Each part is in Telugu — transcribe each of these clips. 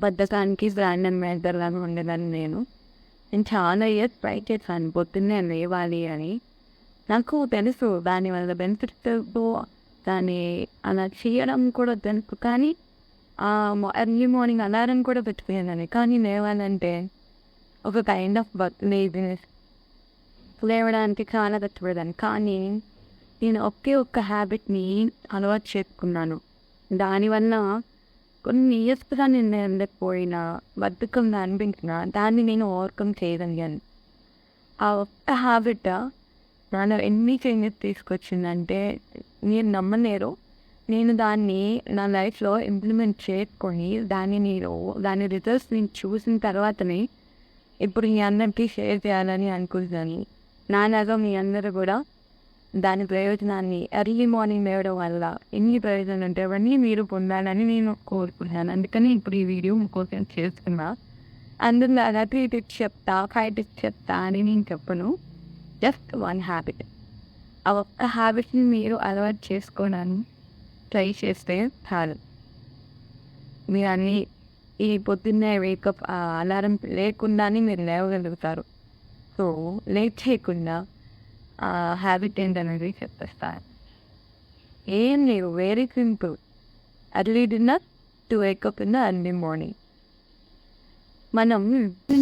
బద్ధకానికి బ్రాండ్ అంబాసిడర్ లాగా ఉండేదాన్ని నేను చాలా ఇయర్స్ ట్రై చేశాను పొద్దున్నే లేవాలి అని. నాకు తెలుసు దానివల్ల బెనిఫిట్స్ తెలుసు, దాన్ని అలా చేయడం కూడా తెలుసు. కానీ ఎర్లీ మార్నింగ్ అలారం కూడా పెట్టుకునేదాన్ని. కానీ లేవాలంటే ఒక కైండ్ ఆఫ్ లేజినెస్, లేవడానికి చాలా కష్టపడేదాన్ని. కానీ నేను ఒక్క హ్యాబిట్ని అలవాటు చేసుకున్నాను. దానివల్ల కొన్ని ఇయర్స్గా నేను వెళ్ళకపోయినా బద్ధకంగా అనిపించిన దాన్ని నేను ఓవర్కమ్ చేయగలిగాను. ఆ ఒక్క హ్యాబిట్ నాలో ఎన్ని చేంజెస్ తీసుకొచ్చిందంటే మీరు నమ్మలేరు. నేను దాన్ని నా లైఫ్లో ఇంప్లిమెంట్ చేసుకొని దాని రిజల్ట్స్ నేను చూసిన తర్వాతనే ఇప్పుడు మీ అందరికీ షేర్ చేయాలని అనుకుంటున్నాను. నాలాగా మీ అందరూ కూడా దాని ప్రయోజనాన్ని ఎర్లీ మార్నింగ్ లేవడం వల్ల ఎన్ని ప్రయోజనాలు ఉంటాయి అవన్నీ మీరు పొందాలని నేను కోరుకుంటున్నాను. అందుకని ఇప్పుడు ఈ వీడియో మీకోసం చేస్తున్నా. అందులో అలాగే టిప్స్ చెప్తా, 5 టిప్స్ చెప్తా అని నేను చెప్పను. Just 1 habit. ఆ ఒక్క హ్యాబిట్ని మీరు అలవాటు చేసుకోవడానికి ట్రై చేస్తే చాలు. మీరు అన్నీ ఈ పొద్దున్నే వేకప్ అలారం లేకుండానే మీరు లేవగలుగుతారు. సో లేట్ చేయకుండా హ్యాబిట్ ఏంటనేది చెప్పేస్తాను. ఏం లేదు, very simple. Early dinner to wake up in the early morning. మనం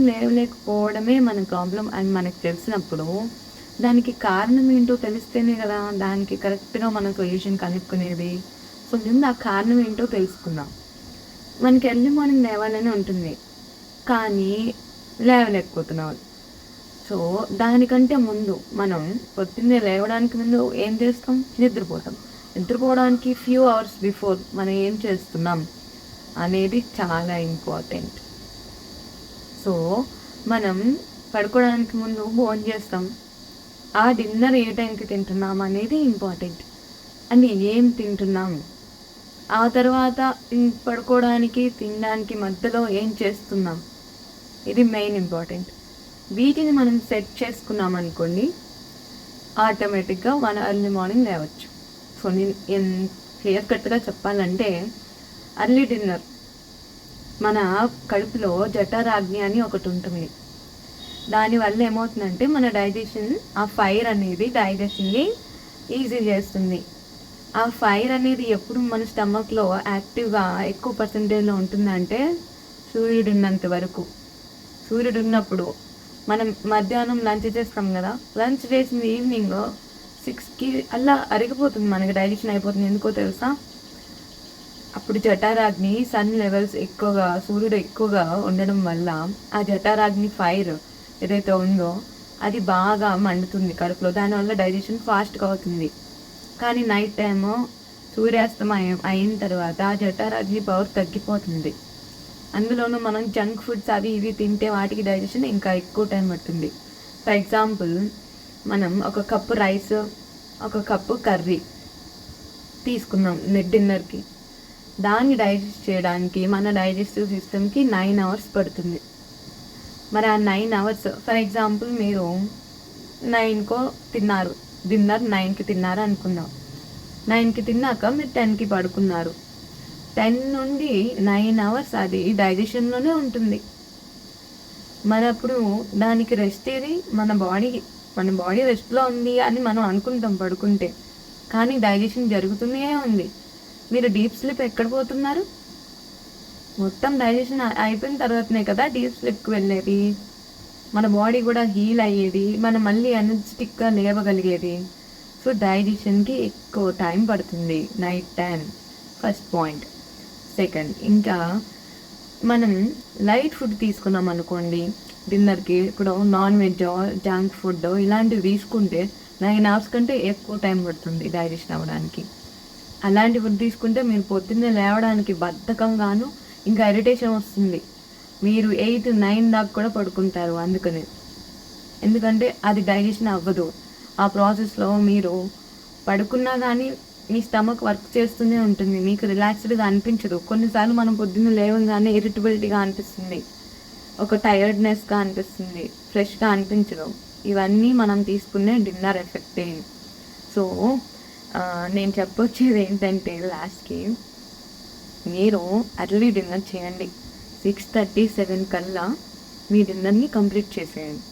లేవలేకపోవడమే మన ప్రాబ్లం అని మనకు తెలిసినప్పుడు దానికి కారణం ఏంటో తెలిస్తేనే కదా దానికి కరెక్ట్గా మన సొల్యూషన్ కనుక్కునేది. సో ముందు ఆ కారణం ఏంటో తెలుసుకుందాం. మనకి ఎర్లీ మార్నింగ్ లేవాలని ఉంటుంది, కానీ లేవలేకపోతున్నాం. సో దానికంటే ముందు మనం పొద్దున్నే లేవడానికి ముందు ఏం చేస్తాం? నిద్రపోవడానికి ఫ్యూ అవర్స్ బిఫోర్ మనం ఏం చేస్తున్నాం అనేది చాలా ఇంపార్టెంట్. సో మనం పడుకోవడానికి ముందు భోజనం చేస్తాం. ఆ డిన్నర్ ఏ టైంకి తింటున్నాం అనేది ఇంపార్టెంట్. అంటే ఏం తింటున్నాం, ఆ తర్వాత పడుకోవడానికి తినడానికి మధ్యలో ఏం చేస్తున్నాం, ఇది మెయిన్ ఇంపార్టెంట్. వీటిని మనం సెట్ చేసుకున్నాం అనుకోండి, ఆటోమేటిక్గా మన ఎర్లీ మార్నింగ్ లేవచ్చు. సో నేను క్లియర్ కట్గా చెప్పాలంటే ఎర్లీ డిన్నర్ మన కడుపులో జఠరాగ్ని అని ఒకటి ఉంటుంది. దానివల్ల ఏమవుతుందంటే మన డైజెషన్, ఆ ఫైర్ అనేది డైజెషన్ని ఈజీ చేస్తుంది. ఆ ఫైర్ అనేది ఎప్పుడు మన స్టమక్లో యాక్టివ్గా ఎక్కువ పర్సెంటేజ్లో ఉంటుందంటే సూర్యుడు ఉన్నంత వరకు. సూర్యుడు ఉన్నప్పుడు మనం మధ్యాహ్నం లంచ్ చేస్తాం కదా, లంచ్ చేసిన ఈవినింగ్ 6కి అలా అరిగిపోతుంది, మనకి డైజెషన్ అయిపోతుంది. ఎందుకో తెలుసా? అప్పుడు జఠరాగ్ని, సన్ లెవెల్స్ ఎక్కువగా, సూర్యుడు ఎక్కువగా ఉండడం వల్ల ఆ జఠరాగ్ని ఫైర్ ఏదైతే ఉందో అది బాగా మండుతుంది కడుపులో. దానివల్ల డైజెషన్ ఫాస్ట్గా అవుతుంది. కానీ నైట్ టైము సూర్యాస్తమయం అయిన తర్వాత ఆ జఠరాగ్ని పవర్ తగ్గిపోతుంది. అందులోనూ మనం జంక్ ఫుడ్స్ అవి ఇవి తింటే వాటికి డైజెషన్ ఇంకా ఎక్కువ టైం పడుతుంది. ఫర్ ఎగ్జాంపుల్, మనం 1 కప్పు రైస్, 1 కప్పు కర్రీ తీసుకున్నాం డిన్నర్కి. దాన్ని డైజెస్ట్ చేయడానికి మన డైజెస్టివ్ సిస్టమ్కి 9 అవర్స్ పడుతుంది. మరి ఆ 9 అవర్స్, ఫర్ ఎగ్జాంపుల్ మీరు 9కో తిన్నారు, డిన్నర్ 9కి తిన్నారు అనుకుందాం. 9కి తిన్నాక మీరు 10కి పడుకున్నారు. 10 నుండి 9 అవర్స్ అది డైజెషన్లోనే ఉంటుంది. మరి అప్పుడు దానికి రెస్ట్ ఏది? మన బాడీ రెస్ట్లో ఉంది అని మనం అనుకుంటాం పడుకుంటే, కానీ డైజెషన్ జరుగుతూనే ఉంది. మీరు డీప్ స్లీప్ ఎక్కడ పోతున్నారు? మొత్తం డైజెషన్ అయిపోయిన తర్వాతనే కదా డీప్ స్లీప్కి వెళ్ళేది. మన బాడీ కూడా హీల్ అయ్యేది, మనం మళ్ళీ ఎనర్జెటిక్గా లేవగలిగేది. సో డైజెషన్కి ఎక్కువ టైం పడుతుంది night time. First point. Second, ఇంకా మనం లైట్ ఫుడ్ తీసుకున్నాం అనుకోండి డిన్నర్కి, ఇప్పుడు నాన్ వెజ్, జంక్ ఫుడ్ ఇలాంటివి తీసుకుంటే 9 అవర్స్ కంటే ఎక్కువ టైం పడుతుంది డైజెషన్ అవ్వడానికి. అలాంటి ఫుడ్ తీసుకుంటే మీరు పొద్దున్నే లేవడానికి బద్ధకంగాను, ఇంకా ఇరిటేషన్ వస్తుంది. మీరు 8, 9 దాకా కూడా పడుకుంటారు. ఎందుకంటే అది డైజెషన్ అవ్వదు. ఆ ప్రాసెస్లో మీరు పడుకున్నా కానీ మీ స్టమక్ వర్క్ చేస్తూనే ఉంటుంది, మీకు రిలాక్స్డ్గా అనిపించదు. కొన్నిసార్లు మనం పొద్దున్న లేవగానే ఇరిటబిలిటీగా అనిపిస్తుంది, ఒక టైర్డ్నెస్గా అనిపిస్తుంది, ఫ్రెష్గా అనిపించదు. ఇవన్నీ మనం తీసుకునే డిన్నర్ ఎఫెక్టే. సో నేను చెప్పొచ్చేది ఏంటంటే లాస్ట్కి, మీరు ఎర్లీ డిన్నర్ చేయండి. 6:37 కల్లా మీ డిన్నర్ని కంప్లీట్ చేసేయండి.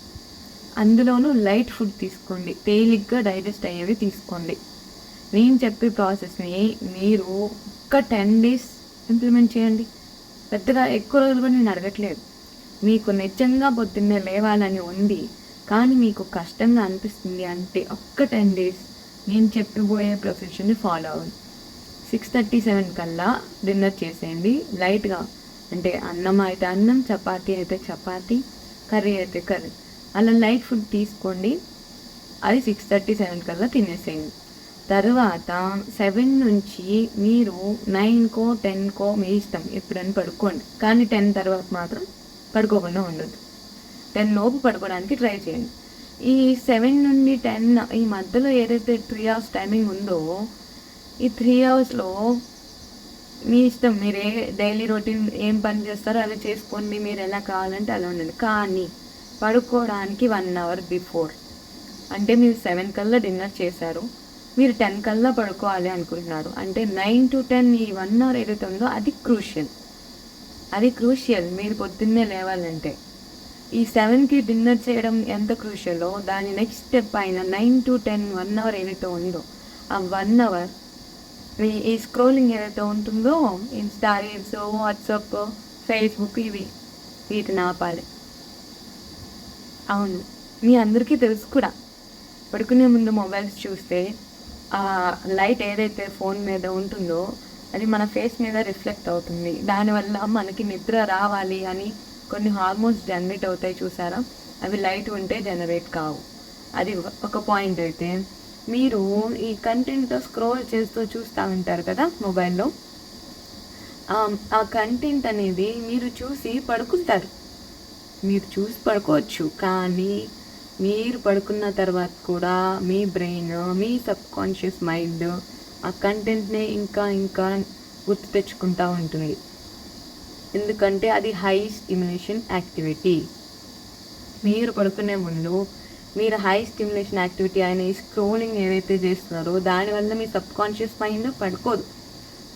అందులోనూ లైట్ ఫుడ్ తీసుకోండి, తేలిగ్గా డైజెస్ట్ అయ్యేవి తీసుకోండి. నేను చెప్పే ప్రాసెస్ని మీరు ఒక్క 10 days ఇంప్లిమెంట్ చేయండి. పెద్దగా ఎక్కువ రోజులు కూడా నేను అడగట్లేదు. మీకు నిజంగా పొద్దున్నే లేవాలని ఉంది కానీ మీకు కష్టంగా అనిపిస్తుంది అంటే ఒక్క 10 days నేను చెప్పిపోయే ప్రొఫెషన్ని ఫాలో అవ్వండి. 6:37 కల్లా డిన్నర్ చేసేయండి. లైట్గా అంటే అన్నం అయితే అన్నం, చపాతీ అయితే చపాతీ, కర్రీ అయితే కర్రీ, అలా లైట్ ఫుడ్ తీసుకోండి. అది 6:37 కల్లా తినేసేయండి. తర్వాత 7 నుంచి మీరు 9కో 10కో మీ ఇష్టం ఎప్పుడైనా పడుకోండి. కానీ 10 తర్వాత మాత్రం పడుకోకుండా ఉండదు. 10 లోపు పడుకోవడానికి ట్రై చేయండి. ఈ 7 నుండి 10 ఈ మధ్యలో ఏదైతే 3 hours టైమింగ్ ఉందో ఈ 3 hoursలో మీ ఇష్టం. మీరే డైలీ రొటీన్ ఏం పని చేస్తారో అవి చేసుకోండి. మీరు ఎలా కావాలంటే అలా ఉండండి. కానీ పడుకోవడానికి 1 hour బిఫోర్, అంటే మీరు 7 కల్లా డిన్నర్ చేశారు, మీరు 10 కల్లా పడుకోవాలి అనుకుంటున్నారు అంటే 9 to 10 ఈ 1 hour ఏదైతే ఉందో అది క్రూషియల్. మీరు పొద్దున్నే లేవాలంటే ఈ 7కి డిన్నర్ చేయడం ఎంత క్రూషియలో దాని నెక్స్ట్ స్టెప్ అయిన 9 to 10 1 hour ఏదైతే ఉందో ఆ 1 hour మీ ఈ స్క్రోలింగ్ ఏదైతే ఉంటుందో ఇన్స్టా రీల్స్, వాట్సాప్, ఫేస్బుక్ వీటిని ఆపాలి. అవును, మీ అందరికీ తెలుసు కూడా. పడుకునే ముందు మొబైల్స్ చూస్తే ఆ లైట్ ఏదైతే ఫోన్ మీద ఉంటుందో అది మన ఫేస్ మీద రిఫ్లెక్ట్ అవుతుంది. దానివల్ల మనకి నిద్ర రావాలి అని కొన్ని హార్మోన్స్ జనరేట్ అవుతాయి చూసారా, అవి లైట్ ఉంటే జనరేట్ కావు. అది ఒక పాయింట్. అయితే మీరు ఈ కంటెంట్ స్క్రోల్ చేస్తూ చూస్తూ ఉంటారు కదా మొబైల్లో, ఆ కంటెంట్ అనేది మీరు చూసి పడుకుంటారు. మీరు చూసి పడుకోవచ్చు కానీ మీరు పడుకున్న తర్వాత కూడా మీ బ్రెయిన్, మీ సబ్కాన్షియస్ మైండ్ ఆ కంటెంట్ని ఇంకా గుర్తు తెచ్చుకుంటూ ఉంటుంది. ఎందుకంటే అది హై స్టిమ్యులేషన్ యాక్టివిటీ. మీరు పడుకునే ముందు మీరు హై స్టిమ్యులేషన్ యాక్టివిటీ అయిన ఈ స్క్రోలింగ్ ఏదైతే చేస్తున్నారో దానివల్ల మీ సబ్కాన్షియస్ మైండ్ పడుకోదు,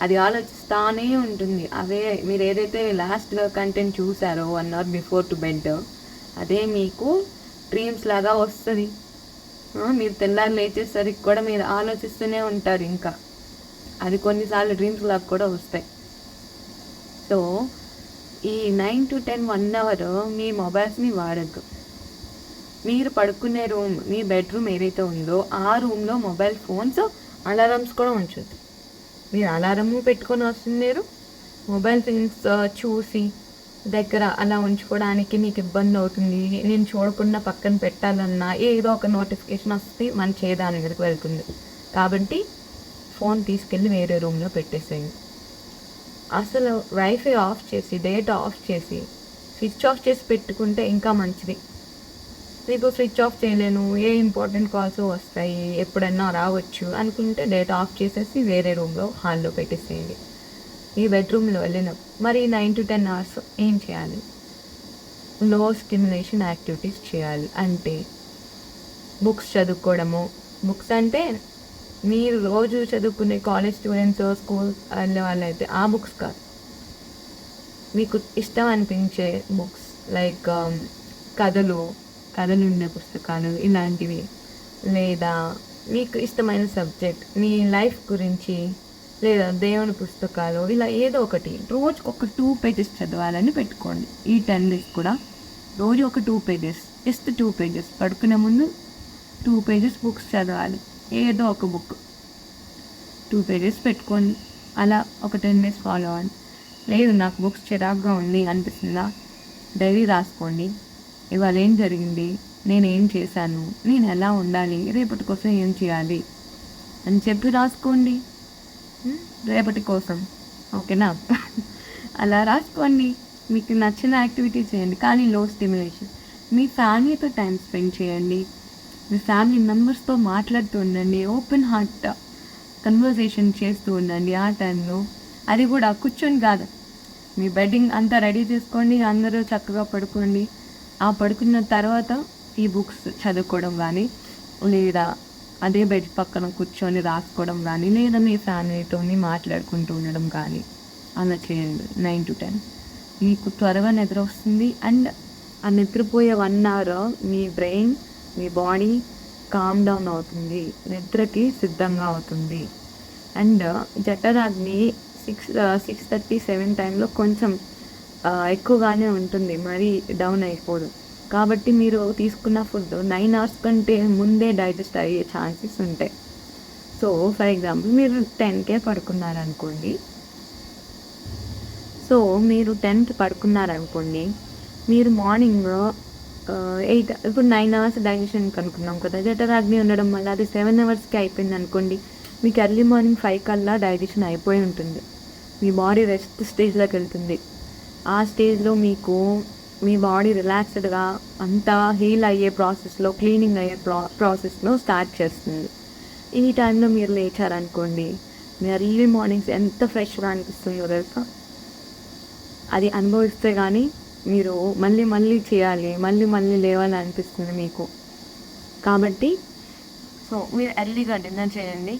అది ఆలోచిస్తూనే ఉంటుంది. అదే మీరు ఏదైతే లాస్ట్గా కంటెంట్ చూసారో 1 hour బిఫోర్ టు బెడ్ అదే మీకు డ్రీమ్స్ లాగా వస్తుంది. మీరు తెల్లారి లేచేసరికి కూడా మీరు ఆలోచిస్తూనే ఉంటారు. ఇంకా అది కొన్నిసార్లు డ్రీమ్స్ లాగా కూడా వస్తాయి. సో ఈ 9 to 10 1 hour మీ మొబైల్స్ని వాడద్దు. మీరు పడుకునే రూమ్, మీ బెడ్రూమ్ ఏదైతే ఉందో ఆ రూమ్లో మొబైల్ ఫోన్స్, అలారమ్స్ కూడా ఉంచొద్దు. మీరు అలారము పెట్టుకొని వస్తున్నారు, మొబైల్ ఫోన్స్ చూసి దగ్గర అలా ఉంచుకోవడానికి మీకు ఇబ్బంది అవుతుంది. నేను చూడకుండా పక్కన పెట్టాలన్నా ఏదో ఒక నోటిఫికేషన్ వస్తే మన చేదాని మీదకి వెళ్తుంది. కాబట్టి ఫోన్ తీసుకెళ్ళి వేరే రూమ్లో పెట్టేసేయండి. అసలు వైఫై ఆఫ్ చేసి, డేటా ఆఫ్ చేసి, స్విచ్ ఆఫ్ చేసి పెట్టుకుంటే ఇంకా మంచిది. మీకు స్విచ్ ఆఫ్ చేయలేను, ఏ ఇంపార్టెంట్ కాల్స్ వస్తాయి, ఎప్పుడన్నా రావచ్చు అనుకుంటే డేటా ఆఫ్ చేసేసి వేరే రూమ్లో, హాల్లో పెట్టేసేయండి. ఈ బెడ్రూమ్లో వెళ్ళిన మరి 9 to 10 hours ఏం చేయాలి? లో స్టిమ్యులేషన్ యాక్టివిటీస్ చేయాలి. అంటే బుక్స్ చదువుకోవడము. బుక్స్ అంటే మీరు రోజు చదువుకునే కాలేజ్ స్టూడెంట్స్, స్కూల్ వెళ్ళే వాళ్ళైతే ఆ బుక్స్ కాదు, మీకు ఇష్టం అనిపించే బుక్స్ లైక్ కథలు ఉండే పుస్తకాలు ఇలాంటివి, లేదా మీకు ఇష్టమైన సబ్జెక్ట్, మీ లైఫ్ గురించి, లేదా దేవుని పుస్తకాలు, ఇలా ఏదో ఒకటి రోజుకి ఒక 2 pages చదవాలని పెట్టుకోండి. ఈ 10 days కూడా రోజు ఒక 2 pages, జస్ట్ 2 pages, పడుకునే ముందు 2 pages బుక్స్ చదవాలి. ఏదో ఒక బుక్ 2 pages పెట్టుకోండి. అలా ఒక 10 days ఫాలో అవ్వండి. లేదు నాకు బుక్స్ చిరాకుగా ఉంది అనిపిస్తుందా, డైరీ రాసుకోండి. ఇవాళ ఏం జరిగింది, నేను ఏం చేశాను, నేను ఎలా ఉండాలి, రేపటి కోసం ఏం చేయాలి అని చెప్పి రాసుకోండి. రేపటి కోసం, ఓకేనా? అలా రాసుకోండి. మీకు నచ్చిన యాక్టివిటీ చేయండి కానీ లో స్టిమ్యులేషన్. మీ ఫ్యామిలీతో టైం స్పెండ్ చేయండి. మీ ఫ్యామిలీ మెంబర్స్తో మాట్లాడుతూ ఉండండి. ఓపెన్ హార్ట్ కన్వర్జేషన్ చేస్తూ ఉండండి ఆ టైంలో. అది కూడా కూర్చొని కాదు, మీ బెడ్డింగ్ అంతా రెడీ చేసుకోండి, అందరూ చక్కగా పడుకోండి. ఆ పడుకున్న తర్వాత ఈ బుక్స్ చదువుకోవడం కానీ, లేదా అదే బెడ్ పక్కన కూర్చొని రాసుకోవడం కానీ, లేదా మీ ఫ్యామిలీతో మాట్లాడుకుంటూ ఉండడం కానీ అలా చేయండి 9 to 10. మీకు త్వరగా నిద్ర వస్తుంది. అండ్ ఆ నిద్రపోయే 1 అవర్ మీ బ్రెయిన్, మీ బాడీ కామ్ డౌన్ అవుతుంది, నిద్రకి సిద్ధంగా అవుతుంది. అండ్ జఠరాగ్ని 6:30-7 టైంలో కొంచెం ఎక్కువగానే ఉంటుంది, మరీ డౌన్ అయిపోదు. కాబట్టి మీరు తీసుకున్న ఫుడ్ 9 అవర్స్ కంటే ముందే డైజెస్ట్ అయ్యే ఛాన్సెస్ ఉంటాయి. సో ఫర్ ఎగ్జాంపుల్ మీరు 10కే పడుకున్నారనుకోండి. సో మీరు 10కి పడుకున్నారనుకోండి, మీరు మార్నింగ్ 8 ఇప్పుడు 9 అవర్స్ డైజెషన్కి అనుకున్నాం కదా. జఠరాగ్ని ఉండడం వల్ల అది 7 అవర్స్కి అయిపోయింది అనుకోండి, మీకు ఎర్లీ మార్నింగ్ 5 కల్లా డైజెషన్ అయిపోయి ఉంటుంది. మీ బాడీ రెస్ట్ స్టేజ్లోకి వెళ్తుంది. ఆ స్టేజ్లో మీకు మీ బాడీ రిలాక్స్డ్గా అంతా హీల్ అయ్యే ప్రాసెస్లో, క్లీనింగ్ అయ్యే ప్రాసెస్లో స్టార్ట్ చేస్తుంది. ఈ టైంలో మీరు లేచారనుకోండి, మీ ఎర్లీ మార్నింగ్స్ ఎంత ఫ్రెష్గా అనిపిస్తుందో తెలుసా. అది అనుభవిస్తే కానీ మీరు మళ్ళీ చేయాలి, మళ్ళీ లేవాలని అనిపిస్తుంది మీకు. కాబట్టి సో మీరు ఎర్లీగా డిన్నర్ చేయండి.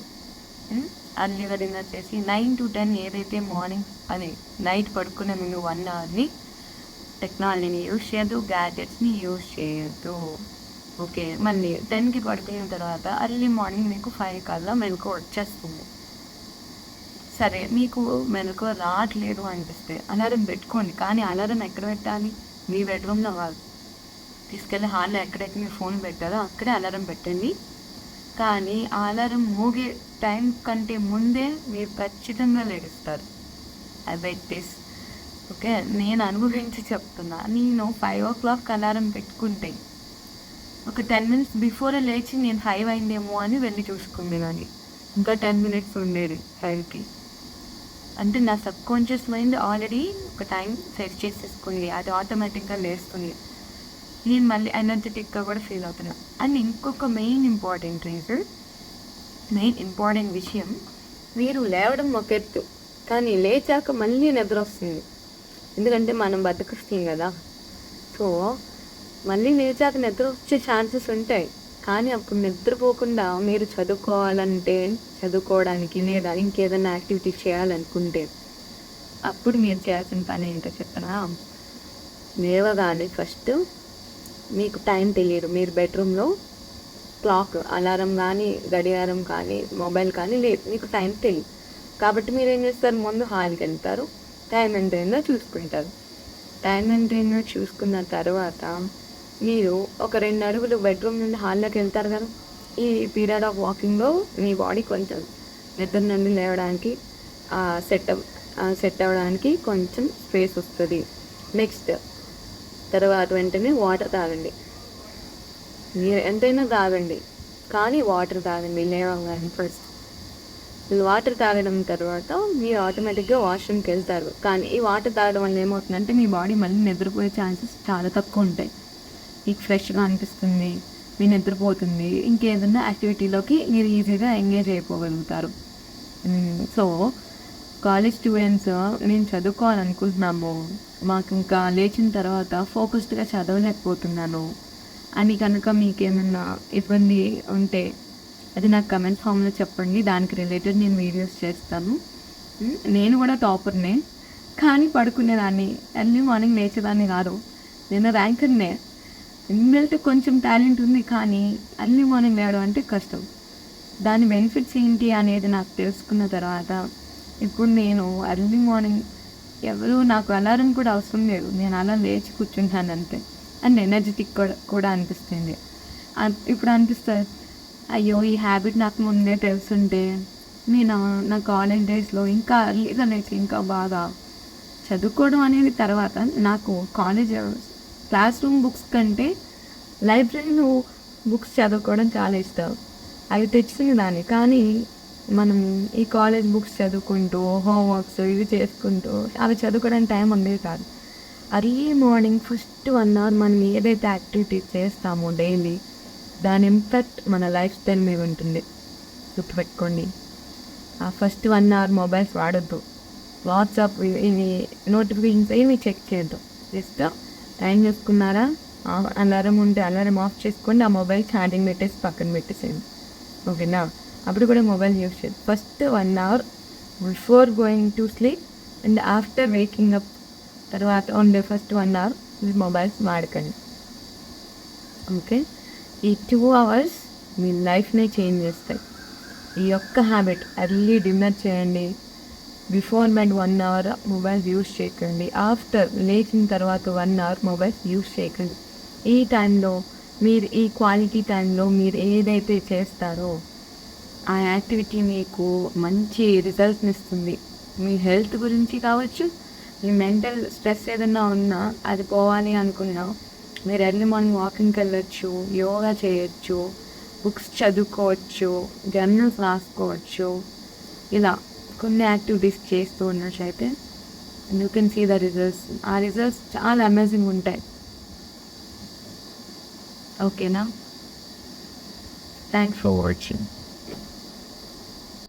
ఎర్లీగా డిన్నర్ చేసి 9 to 10 ఏదైతే మార్నింగ్ అది నైట్ పడుకునే మీరు 1 అవర్ని టెక్నాలజీని యూజ్ చేయొద్దు, గ్యాడ్జెట్స్ని యూజ్ చేయొద్దు. ఓకే, మళ్ళీ 10కి పడుకున్న తర్వాత ఎర్లీ మార్నింగ్ మీకు 5 కల్లా మెలకు వచ్చేస్తుంది. సరే, మీకు మెలకు రావట్లేదు అనిపిస్తే అలారం పెట్టుకోండి. కానీ అలారం ఎక్కడ పెట్టాలి? మీ బెడ్రూమ్లో కాదు. తీసుకెళ్ళి హాల్లో ఎక్కడైతే మీరు ఫోన్ పెట్టారో అక్కడే అలారం పెట్టండి. కానీ అలారం మోగే టైం కంటే ముందే మీరు ఖచ్చితంగా లేస్తారు. I bet this. ఓకే, నేను అనుభవించి చెప్తున్నా. నేను 5 o'clock అలారం పెట్టుకుంటే ఒక 10 minutes బిఫోరే లేచి నేను 5 అయిందేమో అని వెళ్ళి చూసుకుంది. ఇంకా 10 minutes ఉండేది 5కి. అంటే నా సబ్కాన్షియస్ మైండ్ ఆల్రెడీ ఒక టైం సెట్ చేసేసుకుంది, అది ఆటోమేటిక్గా లేస్తుంది. నేను మళ్ళీ ఎనర్జెటిక్గా కూడా ఫీల్ అవుతున్నా. అండ్ ఇంకొక మెయిన్ ఇంపార్టెంట్ విషయం, మీరు లేవడం ఒక ఎత్తు, కానీ లేచాక మళ్ళీ నిద్ర వస్తుంది. ఎందుకంటే మనం బతకస్తాం కదా. సో మళ్ళీ లేచాక నిద్ర వచ్చే ఛాన్సెస్ ఉంటాయి. కానీ అప్పుడు నిద్రపోకుండా మీరు చదువుకోవడానికి లేదా ఇంకేదైనా యాక్టివిటీ చేయాలనుకుంటే అప్పుడు మీరు చేయాల్సిన పని ఏంటో చెప్పనా. లేవగానే ఫస్ట్ మీకు టైం తెలియదు, మీరు బెడ్రూమ్లో క్లాక్, అలారం కానీ గడియారం కానీ మొబైల్ కానీ లేదు, మీకు టైం తెలియదు. కాబట్టి మీరు ఏం చేస్తారు? ముందు హాల్కి వెళ్తారు, టైం ఎంతైందో చూసుకుంటారు. టైం ఎంతైందో చూసుకున్న తర్వాత మీరు ఒక 2 అడుగులు బెడ్రూమ్ నుండి హాల్లోకి వెళ్తారు కదా. ఈ పీరియడ్ ఆఫ్ వాకింగ్లో మీ బాడీ కొంచెం నిద్ర నుండి లేవడానికి సెట్ అవ్వడానికి కొంచెం స్పేస్ వస్తుంది. నెక్స్ట్ తర్వాత వెంటనే వాటర్ తాగండి. మీరు ఎంతైనా తాగండి, కానీ వాటర్ తాగండి లేవగానే. ఫస్ట్ వాటర్ తాగడం తర్వాత మీరు ఆటోమేటిక్గా వాష్రూమ్కి వెళ్తారు. కానీ ఈ వాటర్ తాగడం వల్ల ఏమవుతుందంటే మీ బాడీ మళ్ళీ నిద్రపోయే ఛాన్సెస్ చాలా తక్కువ ఉంటాయి. మీకు ఫ్రెష్గా అనిపిస్తుంది, మీ నిద్రపోతుంది, ఇంకేదన్నా యాక్టివిటీలోకి మీరు ఈజీగా ఎంగేజ్ అయిపోగలుగుతారు. సో కాలేజ్ స్టూడెంట్స్ మేము చదువుకోవాలనుకుంటున్నాము, మాకు ఇంకా లేచిన తర్వాత ఫోకస్డ్గా చదవలేకపోతున్నాను అని కనుక మీకు ఏమన్నా ఇబ్బంది ఉంటే అది నాకు కమెంట్ ఫామ్లో చెప్పండి. దానికి రిలేటెడ్ నేను వీడియోస్ చేస్తాను. నేను కూడా టాపర్నే, కానీ పడుకునేదాన్ని, ఎర్లీ మార్నింగ్ లేచేదాన్ని కాదు. నేను ర్యాంకర్నే. ఇన్బిల్ట్ కొంచెం టాలెంట్ ఉంది, కానీ ఎర్లీ మార్నింగ్ లేవడం అంటే కష్టం. దాని బెనిఫిట్స్ ఏంటి అనేది నాకు తెలుసుకున్న తర్వాత ఇప్పుడు నేను ఎర్లీ మార్నింగ్ నాకు అలారం కూడా అవసరం లేదు, నేను అలా లేచి కూర్చుంటాను అంతే. అండ్ ఎనర్జెటిక్ కూడా అనిపిస్తుంది. ఇప్పుడు అనిపిస్తుంది, అయ్యో ఈ హ్యాబిట్ నాకు ముందే తెలుసుంటే నేను నా కాలేజ్ డేస్లో ఇంకా ఎర్లీగా లేచి ఇంకా బాగా చదువుకోవడం అనేది. తర్వాత నాకు కాలేజ్ క్లాస్ రూమ్ బుక్స్ కంటే లైబ్రరీలో బుక్స్ చదువుకోవడం చాలా ఇష్టం. అవి తెచ్చుకునే దాన్ని. కానీ మనం ఈ కాలేజ్ బుక్స్ చదువుకుంటూ హోంవర్క్స్ ఇవి చేసుకుంటూ అవి చదువుకోవడానికి టైం ఉండేది కాదు. అర్లీ మార్నింగ్ ఫస్ట్ 1 hour మనం ఏదైతే యాక్టివిటీస్ చేస్తామో డైలీ, దాని ఇంపాక్ట్ మన లైఫ్ స్టైల్ మీద ఉంటుంది. గుర్తుపెట్టుకోండి. ఆ ఫస్ట్ 1 hour మొబైల్స్ వాడద్దు, వాట్సాప్ ఇవి నోటిఫికేషన్స్ ఏమి చెక్ చేయొద్దు. జస్ట్ టైం చూసుకున్నారా, అలారం ఉంటే అలారం ఆఫ్ చేసుకోండి, ఆ మొబైల్ ఛార్జింగ్ పెట్టేసి పక్కన పెట్టేసేయండి. ఓకేనా? అప్పుడు కూడా మొబైల్ యూస్ చేయదు. First 1 hour before going to sleep and after waking up తర్వాత ఉండే ఫస్ట్ 1 అవర్ మీరు మొబైల్స్ వాడకండి. ఓకే, ఈ 2 అవర్స్ మీ లైఫ్నే చేంజ్ చేస్తాయి. ఈ ఒక్క హ్యాబిట్, ఎర్లీ డిన్నర్ చేయండి, before bed 1 hour mobiles use చేయకండి, ఆఫ్టర్ లేచిన తర్వాత 1 అవర్ మొబైల్స్ యూస్ చేయకండి. ఈ టైంలో మీరు, ఈ క్వాలిటీ టైంలో మీరు ఏదైతే చేస్తారో ఆ యాక్టివిటీ మీకు మంచి రిజల్ట్స్ని ఇస్తుంది. మీ హెల్త్ గురించి కావచ్చు, మీ మెంటల్ స్ట్రెస్ ఏదైనా ఉన్నా అది పోవాలి అనుకున్నా మీరు ఎర్లీ మార్నింగ్ వాకింగ్కి వెళ్ళొచ్చు, యోగా చేయొచ్చు, బుక్స్ చదువుకోవచ్చు, జర్నల్స్ రాసుకోవచ్చు. ఇలా కొన్ని యాక్టివిటీస్ చేస్తూ ఉన్నట్లయితే you can see the results. ఆ రిజల్ట్స్ చాలా అమేజింగ్ ఉంటాయి. ఓకేనా? Thanks for watching.